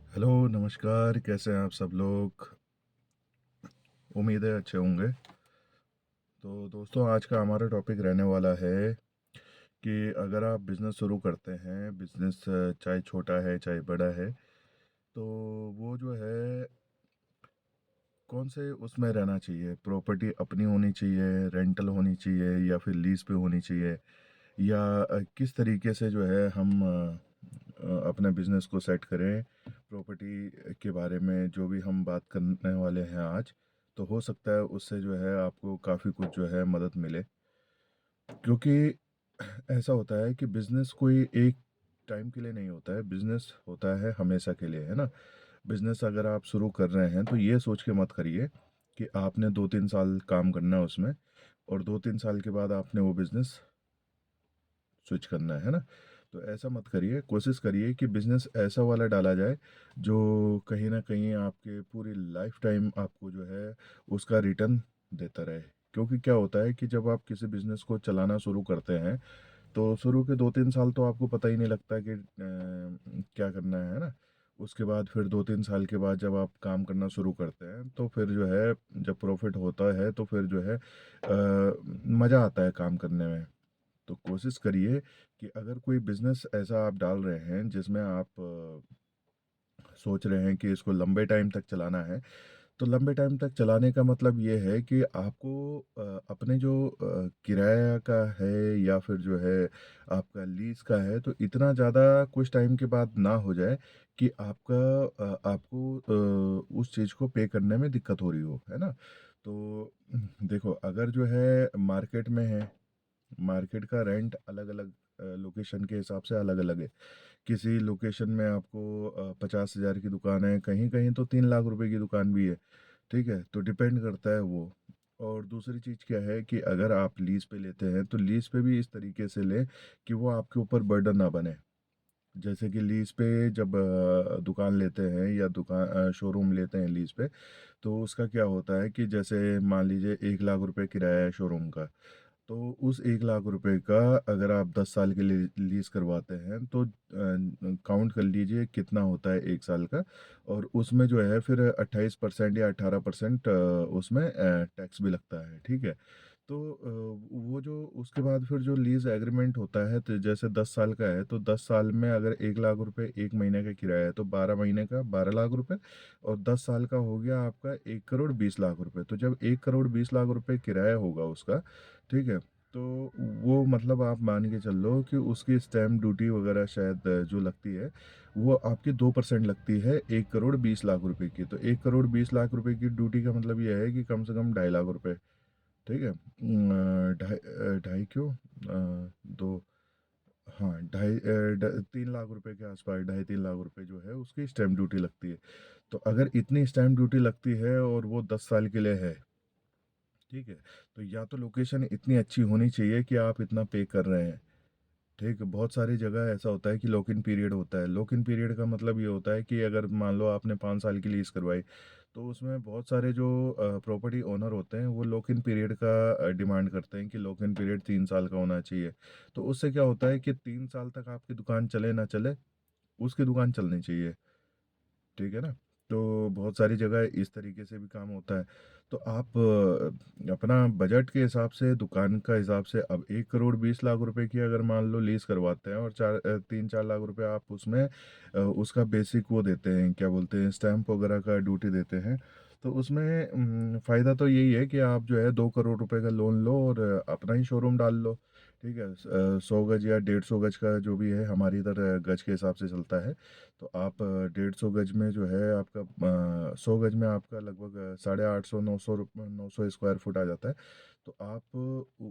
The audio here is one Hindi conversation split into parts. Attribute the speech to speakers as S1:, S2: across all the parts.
S1: हेलो, नमस्कार, कैसे हैं आप सब लोग? उम्मीद है अच्छे होंगे। तो दोस्तों, आज का हमारा टॉपिक रहने वाला है कि अगर आप बिज़नेस शुरू करते हैं, बिज़नेस चाहे छोटा है, चाहे बड़ा है, तो वो जो है कौन से उसमें रहना चाहिए? प्रॉपर्टी अपनी होनी चाहिए, रेंटल होनी चाहिए या फिर लीज़ पे होनी चाहिए? या किस तरीके से जो है हम अपने बिज़नेस को सेट करें? प्रॉपर्टी के बारे में जो भी हम बात करने वाले हैं आज, तो हो सकता है उससे जो है आपको काफ़ी कुछ जो है मदद मिले। क्योंकि ऐसा होता है कि बिज़नेस कोई एक टाइम के लिए नहीं होता है, बिज़नेस होता है हमेशा के लिए, है ना? बिज़नेस अगर आप शुरू कर रहे हैं तो ये सोच के मत करिए कि आपने 2-3 साल काम करना है उसमें और 2-3 साल के बाद आपने वो बिज़नेस स्विच करना है ना? तो ऐसा मत करिए, कोशिश करिए कि बिज़नेस ऐसा वाला डाला जाए जो कहीं न कहीं आपके पूरी लाइफ़ टाइम आपको जो है उसका रिटर्न देता रहे। क्योंकि क्या होता है कि जब आप किसी बिज़नेस को चलाना शुरू करते हैं, तो शुरू के 2-3 साल तो आपको पता ही नहीं लगता कि क्या करना है ना? उसके बाद फिर 2-3 साल के बाद जब आप काम करना शुरू करते हैं, तो फिर जो है जब प्रॉफ़िट होता है तो फिर जो है मज़ा आता है काम करने में। तो कोशिश करिए कि अगर कोई बिज़नेस ऐसा आप डाल रहे हैं जिसमें आप सोच रहे हैं कि इसको लंबे टाइम तक चलाना है, तो लंबे टाइम तक चलाने का मतलब ये है कि आपको अपने जो किराया का है या फिर जो है आपका लीज़ का है, तो इतना ज़्यादा कुछ टाइम के बाद ना हो जाए कि आपको उस चीज़ को पे करने में दिक्कत हो रही हो, है ना? तो देखो, अगर जो है मार्केट में है, मार्केट का रेंट अलग-अलग लोकेशन के हिसाब से अलग-अलग है। किसी लोकेशन में आपको 50,000 की दुकान है, कहीं-कहीं तो 3 लाख रुपए की दुकान भी है, ठीक है? तो डिपेंड करता है वो। और दूसरी चीज़ क्या है कि अगर आप लीज़ पे लेते हैं, तो लीज़ पे भी इस तरीके से लें कि वो आपके ऊपर बर्डन ना बने। जैसे कि लीज़ पे जब दुकान लेते हैं या शोरूम लेते हैं लीज़ पे, तो उसका क्या होता है कि जैसे मान लीजिए 1 लाख रुपए किराया है शोरूम का, तो उस 1 लाख रुपए का अगर आप 10 साल के लिए लीज़ करवाते हैं तो काउंट कर लीजिए कितना होता है 1 साल का, और उसमें जो है फिर 28% या 18% उसमें टैक्स भी लगता है, ठीक है? तो वो जो उसके बाद फिर जो लीज़ एग्रीमेंट होता है, तो जैसे 10 साल का है, तो 10 साल में अगर 1 लाख रुपए 1 महीने का किराया है, तो 12 महीने का 12 लाख रुपए, और 10 साल का हो गया आपका 1 करोड़ 20 लाख रुपए। तो जब 1 करोड़ 20 लाख रुपए किराया होगा उसका, ठीक है? तो वो मतलब आप मान के चल लो कि उसकी स्टैम्प ड्यूटी वगैरह शायद जो लगती है, वो आपकी 2% लगती है 1 करोड़ 20 लाख रुपए की। तो 1 करोड़ 20 लाख रुपए की ड्यूटी का मतलब ये है कि कम से कम 2.5 लाख रुपए, ठीक है? ढाई क्यों? 2, हाँ, 3 लाख रुपए के आसपास, ढाई 3 लाख रुपए जो है उसकी स्टैम्प ड्यूटी लगती है। तो अगर इतनी स्टैम्प ड्यूटी लगती है और वो 10 साल के लिए है, ठीक है? तो या तो लोकेशन इतनी अच्छी होनी चाहिए कि आप इतना पे कर रहे हैं। ठीक है, बहुत सारी जगह ऐसा होता है कि लॉक इन पीरियड होता है। लॉक इन पीरियड का मतलब ये होता है कि अगर मान लो आपने 5 साल की लीज़ करवाई, तो उसमें बहुत सारे जो प्रॉपर्टी ओनर होते हैं, वो लॉक इन पीरियड का डिमांड करते हैं कि लॉक इन पीरियड 3 साल का होना चाहिए। तो उससे क्या होता है कि 3 साल तक आपकी दुकान चले ना चले, उसकी दुकान चलनी चाहिए। ठीक है ना? तो बहुत सारी जगह इस तरीके से भी काम होता है। तो आप अपना बजट के हिसाब से, दुकान का हिसाब से, अब 1 करोड़ 20 लाख रुपए की अगर मान लो लीज़ करवाते हैं और 3-4 लाख रुपए आप उसमें उसका बेसिक वो देते हैं, क्या बोलते हैं, स्टैम्प वगैरह का ड्यूटी देते हैं। तो उसमें फ़ायदा तो यही है कि आप जो है 2 करोड़ रुपए का लोन लो और अपना ही शोरूम डाल लो। ठीक है? 100 गज या 150 गज का जो भी है, हमारी इधर गज के हिसाब से चलता है। तो आप 150 गज में जो है आपका 100 गज में आपका लगभग 850 900 स्क्वायर फुट आ जाता है। तो आप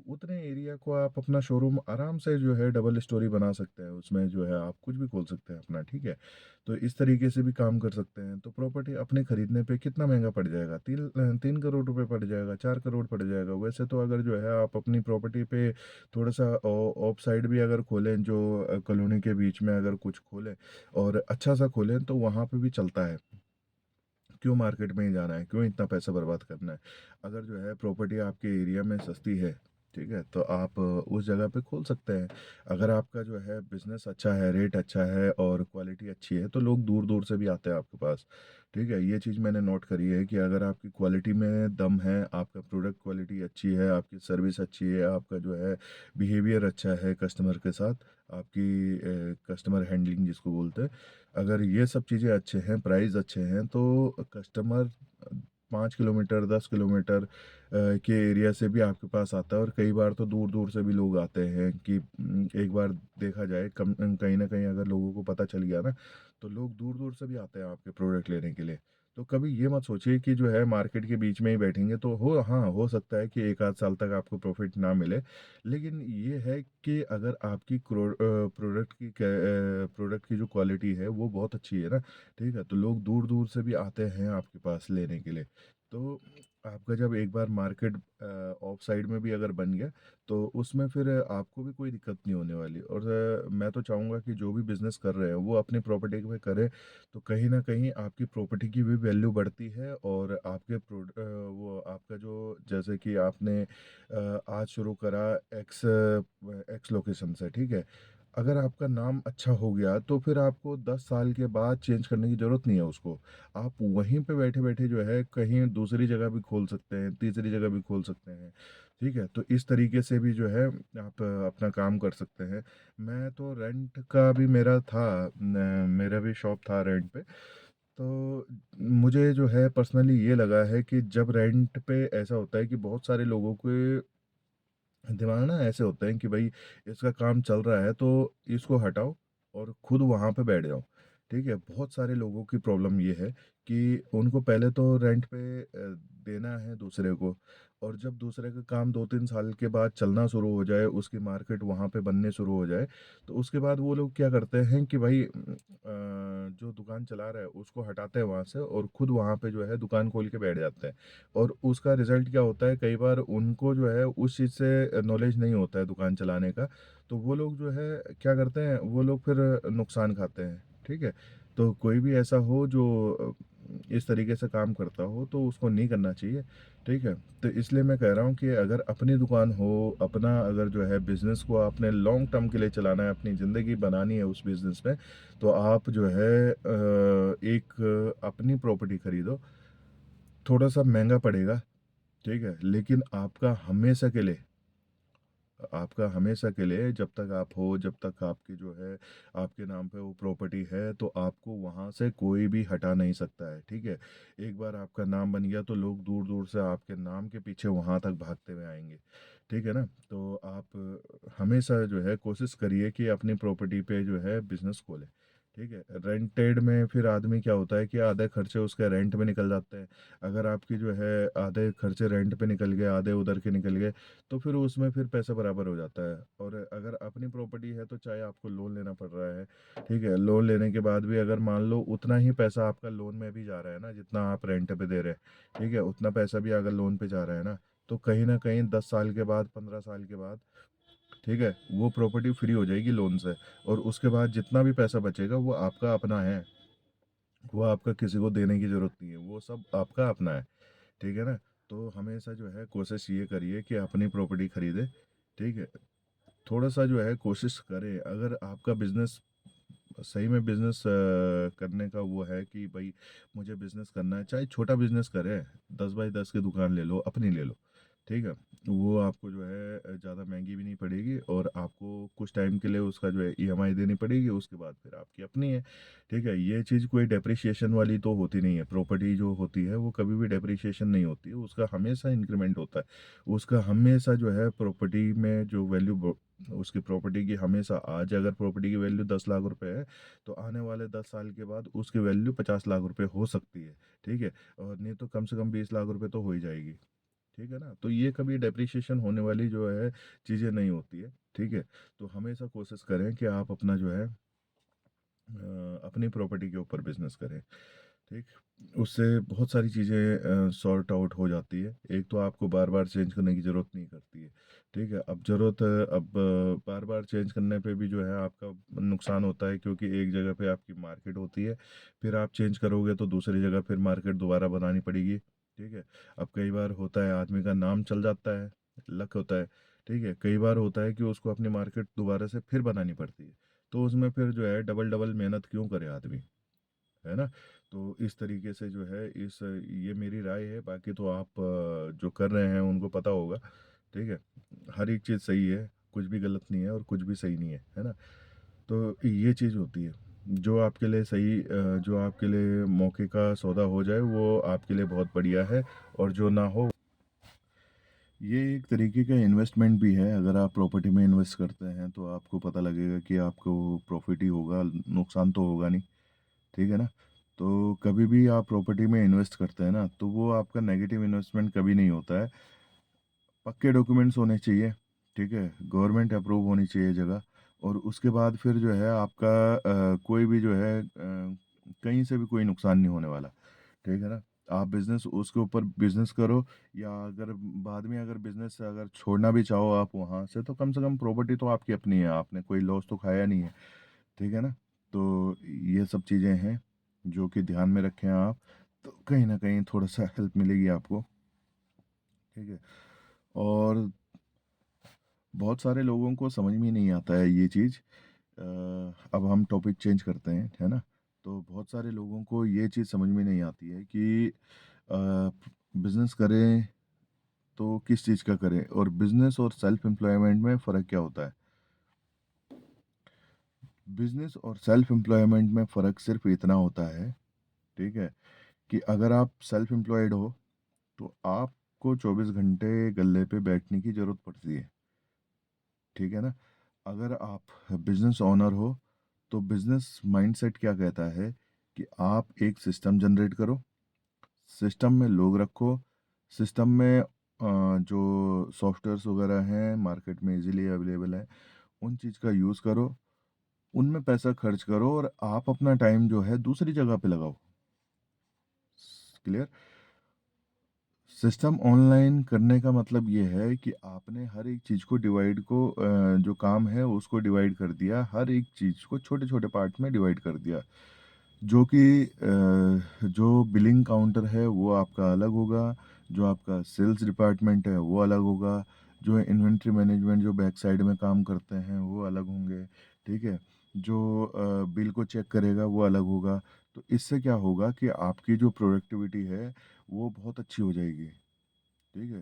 S1: उतने एरिया को आप अपना शोरूम आराम से जो है डबल स्टोरी बना सकते हैं, उसमें जो है आप कुछ भी खोल सकते हैं अपना, ठीक है? तो इस तरीके से भी काम कर सकते हैं। तो प्रॉपर्टी अपने खरीदने पे कितना महंगा पड़ जाएगा? 3 करोड़ रुपए पड़ जाएगा, 4 करोड़ पड़ जाएगा। वैसे तो अगर जो है आप अपनी प्रॉपर्टी पे थोड़ा सा ऑफ साइड भी अगर खोलें, जो कॉलोनी के बीच में अगर कुछ खोलें और अच्छा सा खोलें, तो वहाँ पे भी चलता है। क्यों मार्केट में ही जाना है? क्यों इतना पैसा बर्बाद करना है? अगर जो है प्रॉपर्टी आपके एरिया में सस्ती है, ठीक है, तो आप उस जगह पे खोल सकते हैं। अगर आपका जो है बिज़नेस अच्छा है, रेट अच्छा है और क्वालिटी अच्छी है, तो लोग दूर-दूर से भी आते हैं आपके पास। ठीक है, ये चीज़ मैंने नोट करी है कि अगर आपकी क्वालिटी में दम है, आपका प्रोडक्ट क्वालिटी अच्छी है, आपकी सर्विस अच्छी है, आपका जो है बिहेवियर अच्छा है कस्टमर के साथ, आपकी कस्टमर हैंडलिंग जिसको बोलते हैं, अगर ये सब चीज़ें अच्छे हैं, प्राइस अच्छे हैं, तो कस्टमर 5 किलोमीटर, 10 किलोमीटर के एरिया से भी आपके पास आता है और कई बार तो दूर दूर से भी लोग आते हैं कि एक बार देखा जाए कम कहीं ना कहीं अगर लोगों को पता चल गया ना, तो लोग दूर दूर से भी आते हैं आपके प्रोडक्ट लेने के लिए। तो कभी ये मत सोचिए कि जो है मार्केट के बीच में ही बैठेंगे तो हो, हाँ हो सकता है कि एक आध साल तक आपको प्रॉफिट ना मिले, लेकिन ये है कि अगर आपकी प्रोडक्ट की जो क्वालिटी है वो बहुत अच्छी है ना, ठीक है, तो लोग दूर दूर से भी आते हैं आपके पास लेने के लिए। तो आपका जब एक बार मार्केट ऑफ साइड में भी अगर बन गया, तो उसमें फिर आपको भी कोई दिक्कत नहीं होने वाली। और मैं तो चाहूँगा कि जो भी बिजनेस कर रहे हैं वो अपनी प्रॉपर्टी पे करें, तो कहीं ना कहीं आपकी प्रॉपर्टी की भी वैल्यू बढ़ती है और आपके वो आपका जो, जैसे कि आपने आज शुरू करा एक्स एक्स लोकेशन से, ठीक है, अगर आपका नाम अच्छा हो गया तो फिर आपको 10 साल के बाद चेंज करने की ज़रूरत नहीं है उसको। आप वहीं पे बैठे बैठे जो है कहीं दूसरी जगह भी खोल सकते हैं, तीसरी जगह भी खोल सकते हैं। ठीक है, तो इस तरीके से भी जो है आप अपना काम कर सकते हैं। मैं तो रेंट का भी मेरा था, मेरा भी शॉप था रेंट पे। तो मुझे जो है पर्सनली ये लगा है कि जब रेंट पे ऐसा होता है कि बहुत सारे लोगों के दिमाग ना ऐसे होते हैं कि भाई इसका काम चल रहा है तो इसको हटाओ और खुद वहाँ पे बैठ जाओ। ठीक है, बहुत सारे लोगों की प्रॉब्लम ये है कि उनको पहले तो रेंट पे देना है दूसरे को, और जब दूसरे का काम 2-3 साल के बाद चलना शुरू हो जाए, उसकी मार्केट वहाँ पे बनने शुरू हो जाए, तो उसके बाद वो लोग क्या करते हैं कि भाई जो दुकान चला रहा है उसको हटाते हैं वहाँ से और खुद वहाँ पे जो है दुकान खोल के बैठ जाते हैं। और उसका रिजल्ट क्या होता है, कई बार उनको जो है उस चीज़ से नॉलेज नहीं होता है दुकान चलाने का, तो वो लोग जो है क्या करते हैं, वो लोग फिर नुकसान खाते हैं। ठीक है, तो कोई भी ऐसा हो जो इस तरीके से काम करता हो तो उसको नहीं करना चाहिए। ठीक है, तो इसलिए मैं कह रहा हूँ कि अगर अपनी दुकान हो, अपना अगर जो है बिजनेस को आपने लॉन्ग टर्म के लिए चलाना है, अपनी ज़िंदगी बनानी है उस बिजनेस में, तो आप जो है एक अपनी प्रॉपर्टी खरीदो। थोड़ा सा महंगा पड़ेगा, ठीक है, लेकिन आपका हमेशा के लिए जब तक आप हो, जब तक आपकी जो है आपके नाम पे वो प्रॉपर्टी है, तो आपको वहाँ से कोई भी हटा नहीं सकता है। ठीक है, एक बार आपका नाम बन गया तो लोग दूर दूर से आपके नाम के पीछे वहाँ तक भागते हुए आएंगे। ठीक है ना, तो आप हमेशा जो है कोशिश करिए कि अपनी प्रॉपर्टी पे जो है बिजनेस खोलें। ठीक है, रेंटेड में फिर आदमी क्या होता है कि आधे खर्चे उसके रेंट में निकल जाते हैं। अगर आपकी जो है आधे खर्चे रेंट पे निकल गए, आधे उधर के निकल गए, तो फिर उसमें फिर पैसा बराबर हो जाता है। और अगर अपनी प्रॉपर्टी है तो चाहे आपको लोन लेना पड़ रहा है, ठीक है, लोन लेने के बाद भी अगर मान लो उतना ही पैसा आपका लोन में भी जा रहा है ना जितना आप रेंट पे दे रहे हैं, ठीक है, उतना पैसा भी अगर लोन पे जा रहा है ना कहीं 10 साल के बाद, 15 साल के बाद, ठीक है, वो प्रॉपर्टी फ्री हो जाएगी लोन से। और उसके बाद जितना भी पैसा बचेगा वो आपका अपना है, वो आपका किसी को देने की जरूरत नहीं है, वो सब आपका अपना है। ठीक है ना, तो हमेशा जो है कोशिश ये करिए कि अपनी प्रॉपर्टी खरीदे। ठीक है, थोड़ा सा जो है कोशिश करें, अगर आपका बिजनेस सही में बिजनेस करने का वो है कि भाई मुझे बिजनेस करना है, चाहे छोटा बिजनेस करें, 10 बाई 10 की दुकान ले लो, अपनी ले लो। ठीक है, वो आपको जो है ज़्यादा महंगी भी नहीं पड़ेगी और आपको कुछ टाइम के लिए उसका जो है ईएमआई देनी पड़ेगी, उसके बाद फिर आपकी अपनी है। ठीक है, ये चीज़ कोई डेप्रिसिएशन वाली तो होती नहीं है, प्रॉपर्टी जो होती है वो कभी भी डेप्रिसिएशन नहीं होती है, उसका हमेशा इंक्रीमेंट होता है। उसका हमेशा जो है प्रॉपर्टी में जो वैल्यू, उसकी प्रॉपर्टी की हमेशा, आज अगर प्रॉपर्टी की वैल्यू 10 लाख रुपए है, तो आने वाले 10 साल के बाद उसकी वैल्यू 50 लाख रुपए हो सकती है। ठीक है, और नहीं तो कम से कम 20 लाख रुपए तो हो ही जाएगी। ठीक है ना, तो ये कभी डेप्रिसिएशन होने वाली जो है चीज़ें नहीं होती है। ठीक है, तो हमेशा कोशिश करें कि आप अपना जो है अपनी प्रॉपर्टी के ऊपर बिजनेस करें। ठीक, उससे बहुत सारी चीज़ें सॉर्ट आउट हो जाती है। एक तो आपको बार बार चेंज करने की ज़रूरत नहीं करती है। ठीक है, अब बार बार चेंज करने पे भी जो है आपका नुकसान होता है, क्योंकि एक जगह पे आपकी मार्केट होती है, फिर आप चेंज करोगे तो दूसरी जगह फिर मार्केट दोबारा बनानी पड़ेगी। ठीक है, अब कई बार होता है आदमी का नाम चल जाता है, लक होता है। ठीक है, कई बार होता है कि उसको अपनी मार्केट दोबारा से फिर बनानी पड़ती है, तो उसमें फिर जो है डबल डबल मेहनत क्यों करे आदमी, है ना? तो इस तरीके से जो है इस ये मेरी राय है, बाकी तो आप जो कर रहे हैं उनको पता होगा। ठीक है, हर एक चीज़ सही है, कुछ भी गलत नहीं है और कुछ भी सही नहीं है ना? तो ये चीज़ होती है, जो आपके लिए सही जो आपके लिए मौके का सौदा हो जाए वो आपके लिए बहुत बढ़िया है, और जो ना हो, ये एक तरीके का इन्वेस्टमेंट भी है। अगर आप प्रॉपर्टी में इन्वेस्ट करते हैं तो आपको पता लगेगा कि आपको प्रॉफिट ही होगा, नुकसान तो होगा नहीं। ठीक है ना? तो कभी भी आप प्रॉपर्टी में इन्वेस्ट करते हैं ना, तो वो आपका नेगेटिव इन्वेस्टमेंट कभी नहीं होता है। पक्के डॉक्यूमेंट्स होने चाहिए, ठीक है? गवर्नमेंट अप्रूव होनी चाहिए जगह, और उसके बाद फिर जो है आपका कोई भी जो है कहीं से भी कोई नुकसान नहीं होने वाला, ठीक है ना? आप बिज़नेस उसके ऊपर बिज़नेस करो, या अगर बाद में अगर बिज़नेस अगर छोड़ना भी चाहो आप वहाँ से, तो कम से कम प्रॉपर्टी तो आपकी अपनी है, आपने कोई लॉस तो खाया नहीं है, ठीक है ना? तो ये सब चीज़ें हैं जो कि ध्यान में रखें आप, तो कहीं न कहीं थोड़ा-सा हेल्प मिलेगी आपको, ठीक है? और बहुत सारे लोगों को समझ में नहीं आता है ये चीज़। अब हम टॉपिक चेंज करते हैं, है ना? तो बहुत सारे लोगों को ये चीज़ समझ में नहीं आती है कि बिज़नेस करें तो किस चीज़ का करें, और बिज़नेस और सेल्फ एम्प्लॉयमेंट में फ़र्क क्या होता है? बिज़नेस और सेल्फ एम्प्लॉयमेंट में फ़र्क सिर्फ़ इतना होता है, ठीक है, कि अगर आप सेल्फ एम्प्लॉयड हो, तो आपको 24 घंटे गल्ले पे बैठने की ज़रूरत पड़ती है, ठीक है ना? अगर आप बिज़नेस ओनर हो, तो बिज़नेस माइंडसेट क्या कहता है कि आप एक सिस्टम जनरेट करो, सिस्टम में लोग रखो, सिस्टम में जो सॉफ्टवेयर्स वगैरह हैं मार्केट में इजीली अवेलेबल है, उन चीज़ का यूज़ करो, उनमें पैसा खर्च करो, और आप अपना टाइम जो है दूसरी जगह पे लगाओ। क्लियर? सिस्टम ऑनलाइन करने का मतलब ये है कि आपने हर एक चीज़ को डिवाइड को जो काम है उसको डिवाइड कर दिया, हर एक चीज़ को छोटे-छोटे पार्ट में डिवाइड कर दिया। जो कि जो बिलिंग काउंटर है वो आपका अलग होगा, जो आपका सेल्स डिपार्टमेंट है वो अलग होगा, जो इन्वेंट्री मैनेजमेंट जो बैक साइड में काम करते हैं वो अलग होंगे, ठीक है? जो बिल को चेक करेगा वो अलग होगा। तो इससे क्या होगा कि आपकी जो प्रोडक्टिविटी है वो बहुत अच्छी हो जाएगी, ठीक है?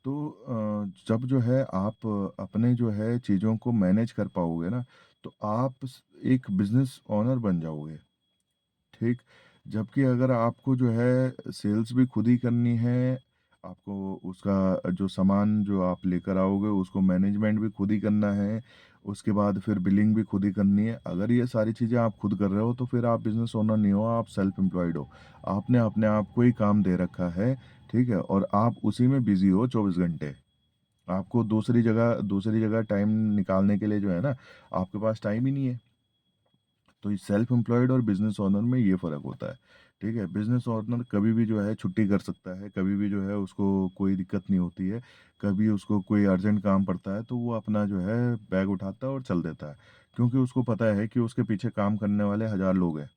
S1: तो जब जो है आप अपने जो है चीज़ों को मैनेज कर पाओगे ना, तो आप एक बिज़नेस ओनर बन जाओगे। ठीक। जबकि अगर आपको जो है सेल्स भी खुद ही करनी है, आपको उसका जो सामान जो आप लेकर आओगे उसको मैनेजमेंट भी खुद ही करना है, उसके बाद फिर बिलिंग भी खुद ही करनी है। अगर ये सारी चीज़ें आप खुद कर रहे हो तो फिर आप बिज़नेस ओनर नहीं हो, आप सेल्फ एम्प्लॉयड हो। आपने अपने आप को ही काम दे रखा है, ठीक है? और आप उसी में बिज़ी हो 24 घंटे। आपको दूसरी जगह टाइम निकालने के लिए जो है ना, आपके पास टाइम ही नहीं है। तो इस सेल्फ एम्प्लॉयड और बिजनेस ओनर में ये फ़र्क होता है, ठीक है? बिजनेस ओनर कभी भी जो है छुट्टी कर सकता है, कभी भी जो है उसको कोई दिक्कत नहीं होती है, कभी उसको कोई अर्जेंट काम पड़ता है तो वो अपना जो है बैग उठाता है और चल देता है, क्योंकि उसको पता है कि उसके पीछे काम करने वाले 1000 लोग हैं,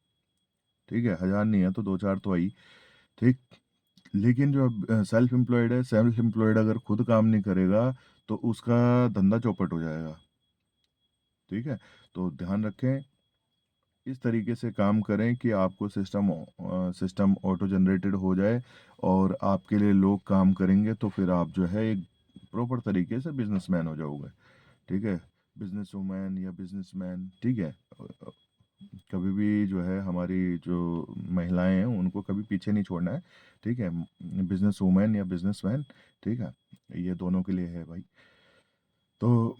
S1: ठीक है? 1000 नहीं है तो 2-4 तो है ही, ठीक? लेकिन जो सेल्फ एम्प्लॉयड है, सेल्फ एम्प्लॉयड अगर खुद काम नहीं करेगा तो उसका धंधा चौपट हो जाएगा, ठीक है? तो ध्यान रखें, इस तरीके से काम करें कि आपको सिस्टम ऑटो जनरेटेड हो जाए, और आपके लिए लोग काम करेंगे, तो फिर आप जो है एक प्रॉपर तरीके से बिजनेसमैन हो जाओगे, ठीक है? बिजनेस वूमेन या बिजनेसमैन, ठीक है? कभी भी जो है हमारी जो महिलाएं हैं उनको कभी पीछे नहीं छोड़ना है, ठीक है? बिजनेस वूमेन या बिजनेसमैन, ठीक है? ये दोनों के लिए है भाई। तो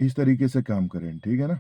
S1: इस तरीके से काम करें, ठीक है ना?